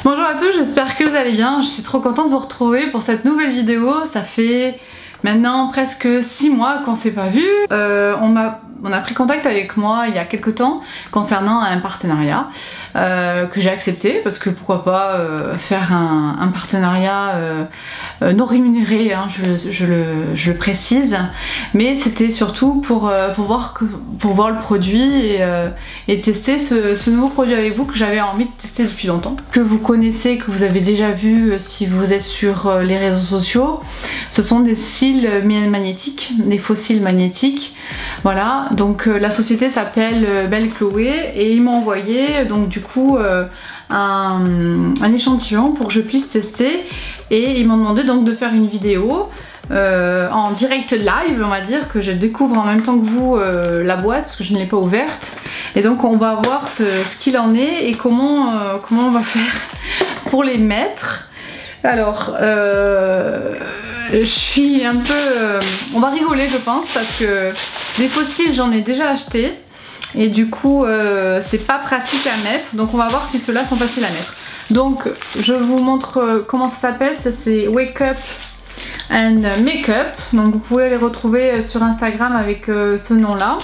Bonjour à tous, j'espère que vous allez bien. Je suis trop contente de vous retrouver pour cette nouvelle vidéo. Ça fait maintenant presque 6 mois qu'on s'est pas vu. On a pris contact avec moi il y a quelques temps concernant un partenariat que j'ai accepté parce que pourquoi pas faire un partenariat non rémunéré, hein, je le précise, mais c'était surtout pour voir le produit et tester ce nouveau produit avec vous que j'avais envie de tester depuis longtemps, que vous connaissez, que vous avez déjà vu si vous êtes sur les réseaux sociaux. Ce sont des cils magnétiques, des faux cils magnétiques. Voilà, donc la société s'appelle Belle Chloé et ils m'ont envoyé donc du coup un échantillon pour que je puisse tester et ils m'ont demandé donc de faire une vidéo en direct live, on va dire, que je découvre en même temps que vous la boîte parce que je ne l'ai pas ouverte, et donc on va voir ce qu'il en est et comment on va faire pour les mettre. Alors je suis un peu... on va rigoler je pense parce que des fossiles j'en ai déjà acheté et du coup c'est pas pratique à mettre, donc on va voir si ceux-là sont faciles à mettre. Donc je vous montre comment ça s'appelle, ça c'est Wake Up and Makeup, donc vous pouvez les retrouver sur Instagram avec ce nom là.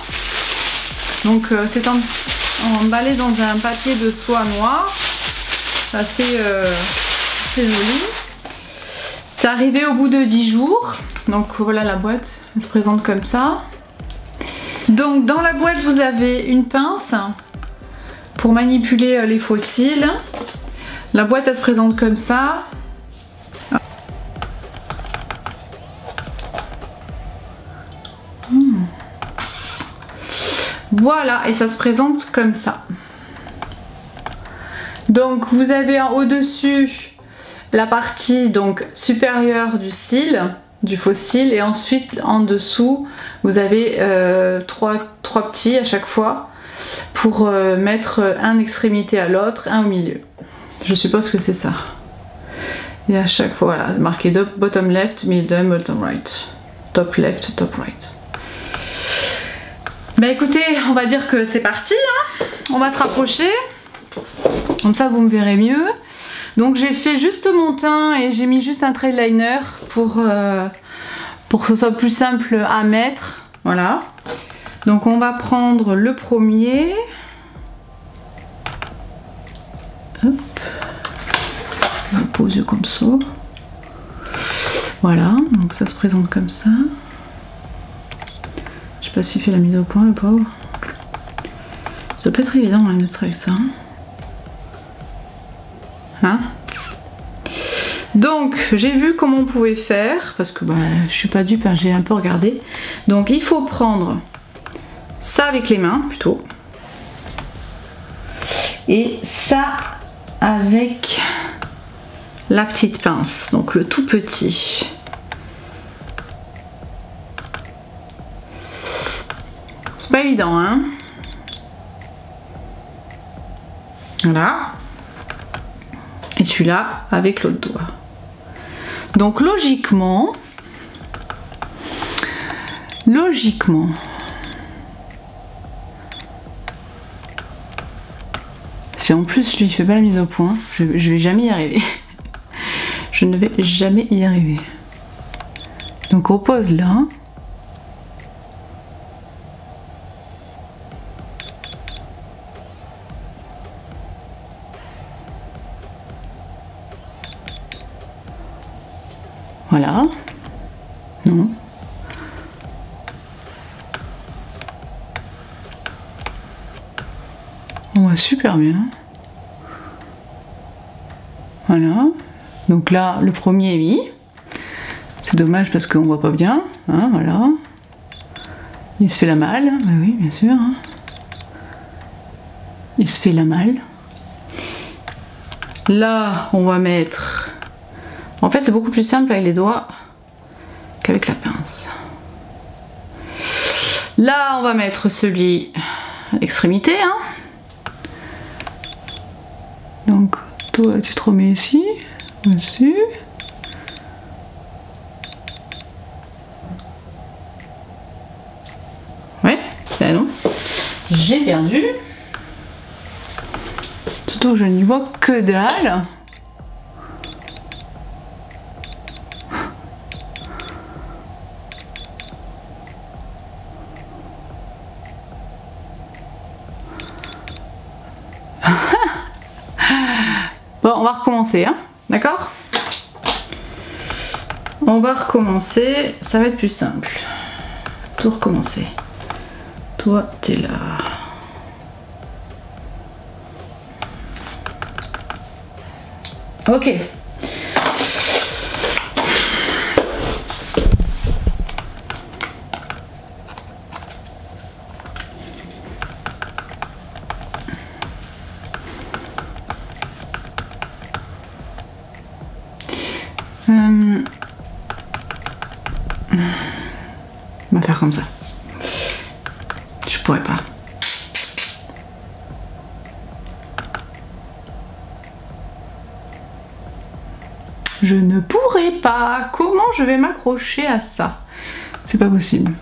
Donc c'est emballé dans un papier de soie noire, assez joli. C'est arrivé au bout de 10 jours, donc voilà la boîte, elle se présente comme ça. Donc dans la boîte vous avez une pince pour manipuler les faux cils. La boîte elle se présente comme ça. Voilà, et ça se présente comme ça. Donc vous avez au-dessus la partie donc supérieure du cil, du faux cil, et ensuite en dessous vous avez trois petits à chaque fois pour mettre un extrémité à l'autre, un au milieu. Je suppose que c'est ça. Et à chaque fois, voilà, marqué bottom left, middle, bottom right, top left, top right. Bah écoutez, on va dire que c'est parti, hein. On va se rapprocher, comme ça vous me verrez mieux. Donc j'ai fait juste mon teint et j'ai mis juste un trait de liner pour que ce soit plus simple à mettre. Voilà. Donc on va prendre le premier. Hop. On le pose comme ça. Voilà, donc ça se présente comme ça. Je sais pas s'il fait la mise au point le pauvre. Ça peut être évident à mettre avec ça. Hein? Donc j'ai vu comment on pouvait faire parce que bah, je suis pas dupe, hein, j'ai un peu regardé. Donc il faut prendre ça avec les mains plutôt et ça avec la petite pince, donc le tout petit. C'est pas évident, hein? Voilà. Et celui-là avec l'autre doigt. Donc logiquement, si en plus lui il fait pas la mise au point, je vais jamais y arriver. Je ne vais jamais y arriver. Donc on pose là. Voilà. Non. On voit super bien. Voilà. Donc là, le premier est mis. C'est dommage parce qu'on voit pas bien. Hein, voilà. Il se fait la malle. Bah oui, bien sûr. Hein. Il se fait la malle. Là, on va mettre... En fait, c'est beaucoup plus simple avec les doigts qu'avec la pince. Là, on va mettre celui à l'extrémité. Hein. Donc, toi, tu te remets ici, dessus. Ouais, ben non. J'ai perdu. Surtout que je n'y vois que dalle. Bon, on va recommencer, hein, d'accord? On va recommencer, ça va être plus simple. Tout recommencer. Toi, t'es là. Ok. On va faire comme ça. Je pourrais pas. Je ne pourrais pas. Comment je vais m'accrocher à ça? C'est pas possible.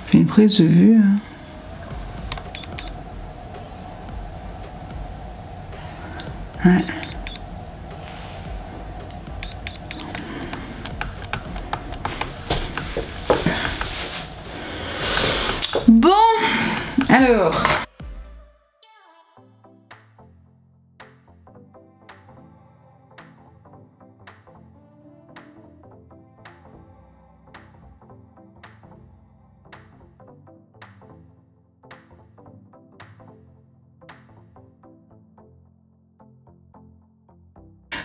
Fais une prise de vue. Ouais. Bon, alors.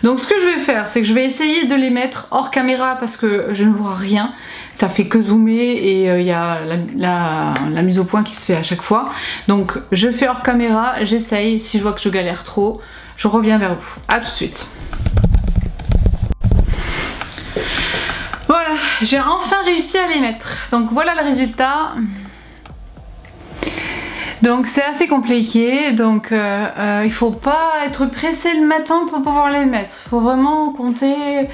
Donc ce que je vais faire, c'est que je vais essayer de les mettre hors caméra parce que je ne vois rien. Ça fait que zoomer et il y a la mise au point qui se fait à chaque fois. Donc je fais hors caméra, j'essaye. Si je vois que je galère trop, je reviens vers vous. A tout de suite. Voilà, j'ai enfin réussi à les mettre. Donc voilà le résultat. Donc c'est assez compliqué, donc il faut pas être pressé le matin pour pouvoir les mettre. Il faut vraiment compter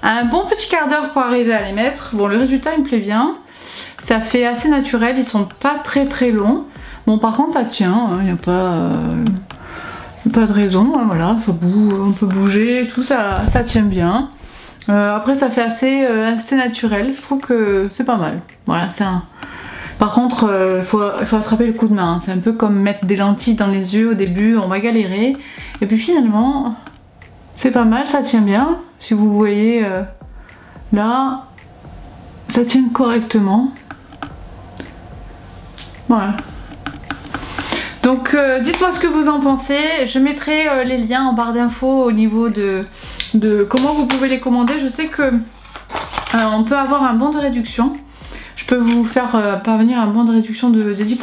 un bon petit quart d'heure pour arriver à les mettre. Bon, le résultat il me plaît bien, ça fait assez naturel, ils sont pas très longs. Bon, par contre ça tient, il n'y a pas de raison, hein, voilà, on peut bouger, tout ça, ça tient bien. Après ça fait assez naturel, je trouve que c'est pas mal. Voilà, c'est un... Par contre, il faut attraper le coup de main. C'est un peu comme mettre des lentilles dans les yeux au début, on va galérer. Et puis finalement, c'est pas mal, ça tient bien. Si vous voyez là, ça tient correctement. Voilà. Donc dites-moi ce que vous en pensez. Je mettrai les liens en barre d'infos au niveau de comment vous pouvez les commander. Je sais que on peut avoir un bon de réduction. Je peux vous faire parvenir un bon de réduction de 10%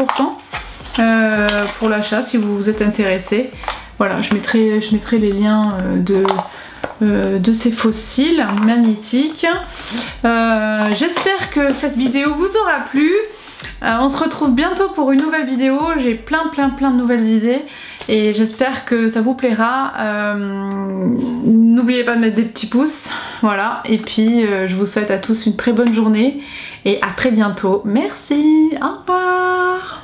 pour l'achat si vous êtes intéressé. Voilà, je mettrai les liens de ces fossiles magnétiques. J'espère que cette vidéo vous aura plu. On se retrouve bientôt pour une nouvelle vidéo. J'ai plein de nouvelles idées et j'espère que ça vous plaira. N'oubliez pas de mettre des petits pouces. Voilà, et puis je vous souhaite à tous une très bonne journée et à très bientôt. Merci, au revoir.